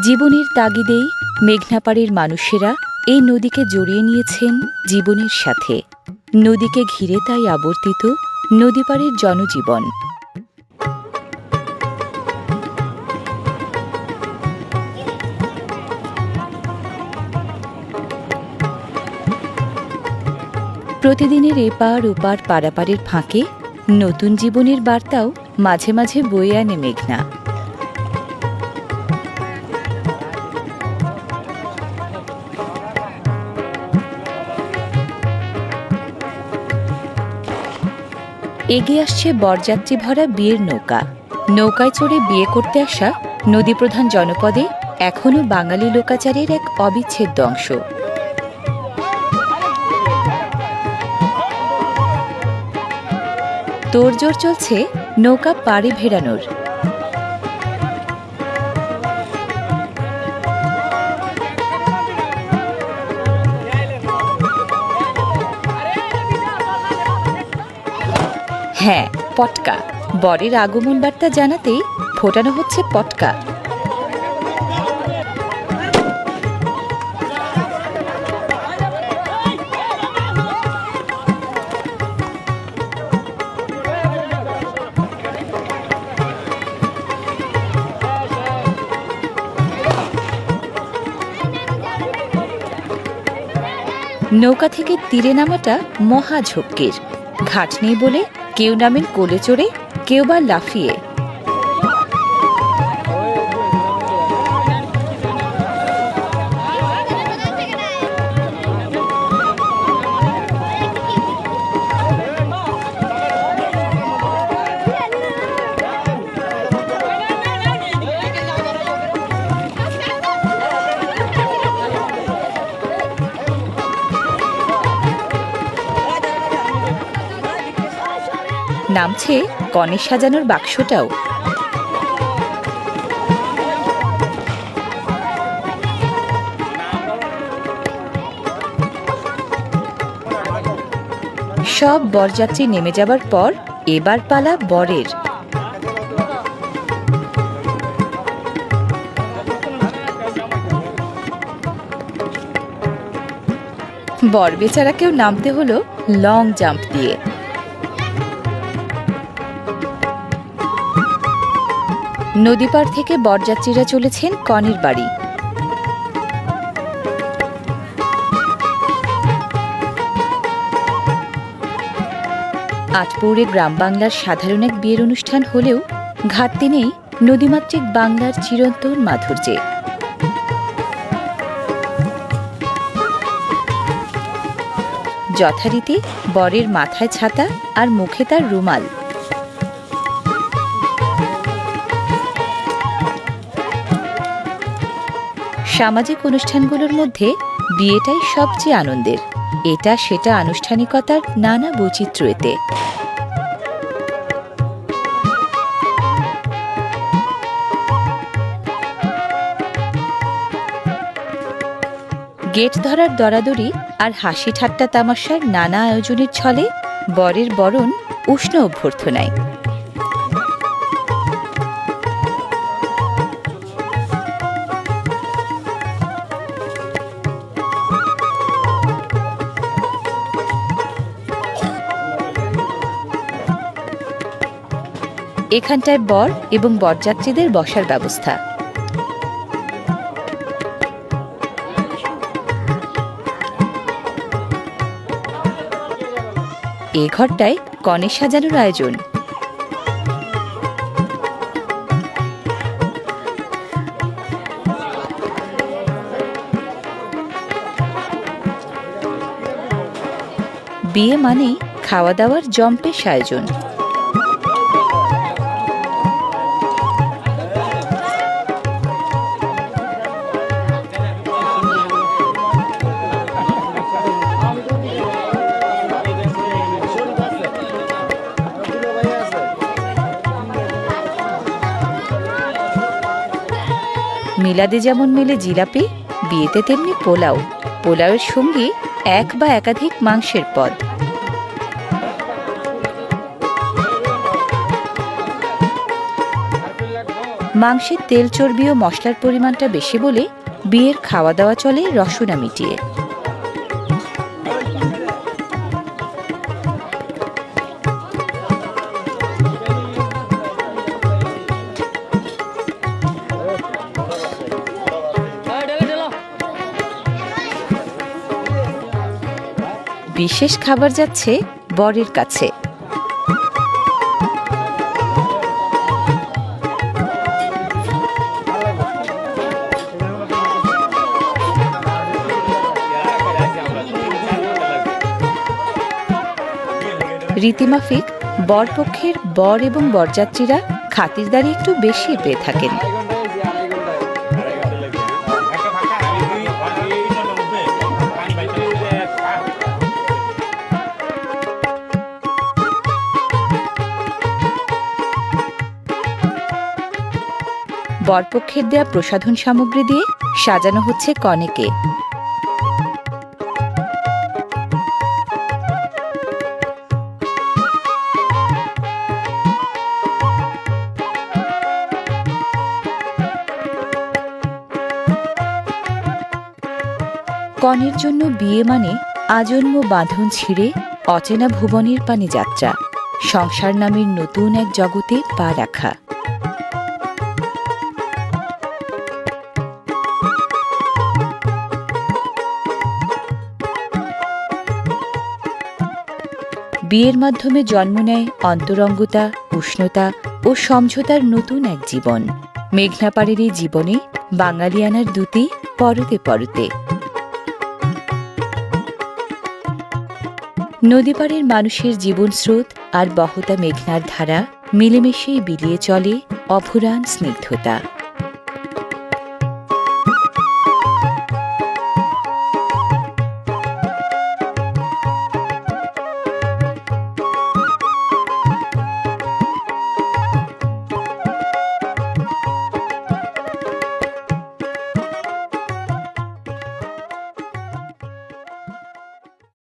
জীবনের তাগিদেই মেঘনাপাড়ের মানুষেরা এই নদীকে জড়িয়ে নিয়েছেন জীবনের সাথে। নদীকে ঘিরে তাই আবর্তিত নদীপাড়ের জনজীবন। প্রতিদিনের এপার ওপার পারাপারের ফাঁকে নতুন জীবনের বার্তাও মাঝে মাঝে বয়ে আনে মেঘনা। এগিয়ে আসছে বরযাত্রী ভরা বিয়ের নৌকা। নৌকায় চড়ে বিয়ে করতে আসা নদীপ্রধান জনপদে এখনও বাঙালি লোকাচারের এক অবিচ্ছেদ্য অংশ। তোড়জোড় চলছে নৌকা পাড়ে ভেড়ানোর। হ্যাঁ, পটকা। বরের আগমন বার্তা জানাতেই ফোটানো হচ্ছে পটকা। নৌকা থেকে তীরে নামাটা মহা ঝক্কির। ঘাট নেই বলে কেউ নামেন কোলে চড়ে, কেউ বা লাফিয়ে। নামছে কনে সাজানোর বাক্সটাও। সব বরযাত্রী নেমে যাবার পর এবার পালা বরের। বর বেচারাকেও নামতে হলো লং জাম্প দিয়ে। নদীপাড় থেকে বরযাত্রীরা চলেছেন কনের বাড়ি। আটপৌরে গ্রাম বাংলার সাধারণ এক বিয়ের অনুষ্ঠান হলেও ঘাটতি নেই নদীমাতৃক বাংলার চিরন্তন মাধুর্যে। যথারীতি বরের মাথায় ছাতা আর মুখে তার রুমাল। সামাজিক অনুষ্ঠানগুলোর মধ্যে বিয়েটাই সবচেয়ে আনন্দের। এটা সেটা আনুষ্ঠানিকতার নানা বৈচিত্র্য এতে। গেট ধরার দরাদরি আর হাসি ঠাট্টা তামাশার নানা আয়োজনের ছলে বরের বরণ উষ্ণ অভ্যর্থনায়। এখানটায় বর এবং বরযাত্রীদের বসার ব্যবস্থা। এ ঘরটায় কনে সাজানোর আয়োজন। বিয়ে মানেই খাওয়া দাওয়ার জম্পেশ আয়োজন। মিলাদে যেমন মেলে জিলাপি, বিয়েতে তেমনি পোলাও। পোলাওয়ের সঙ্গে এক বা একাধিক মাংসের পদ। মাংসের তেল চর্বি ও মশলার পরিমাণটা বেশি বলে বিয়ের খাওয়া দাওয়া চলে রসনা মিটিয়ে। বিশেষ খাবার যাচ্ছে বরের কাছে। রীতিমাফিক বরপক্ষের বর এবং বরযাত্রীরা খাতিরদারি একটু বেশি পেয়ে থাকেন। বরপক্ষের দেয়া প্রসাধন সামগ্রী দিয়ে সাজানো হচ্ছে কনেকে। কনের জন্য বিয়ে মানে আজন্ম বাঁধন ছিঁড়ে অচেনা ভুবনের পানে যাত্রা, সংসার নামের নতুন এক জগতে পা রাখা। বিয়ের মাধ্যমে জন্ম নেয় অন্তরঙ্গতা, উষ্ণতা ও সমঝোতার নতুন এক জীবন। মেঘনাপাড়ের এই জীবনে বাঙালিয়ানার দ্যুতি পরতে পরতে। নদীপাড়ের মানুষের জীবন স্রোত আর বহতা মেঘনার ধারা মিলেমিশেই বিলিয়ে চলে অফুরান স্নিগ্ধতা।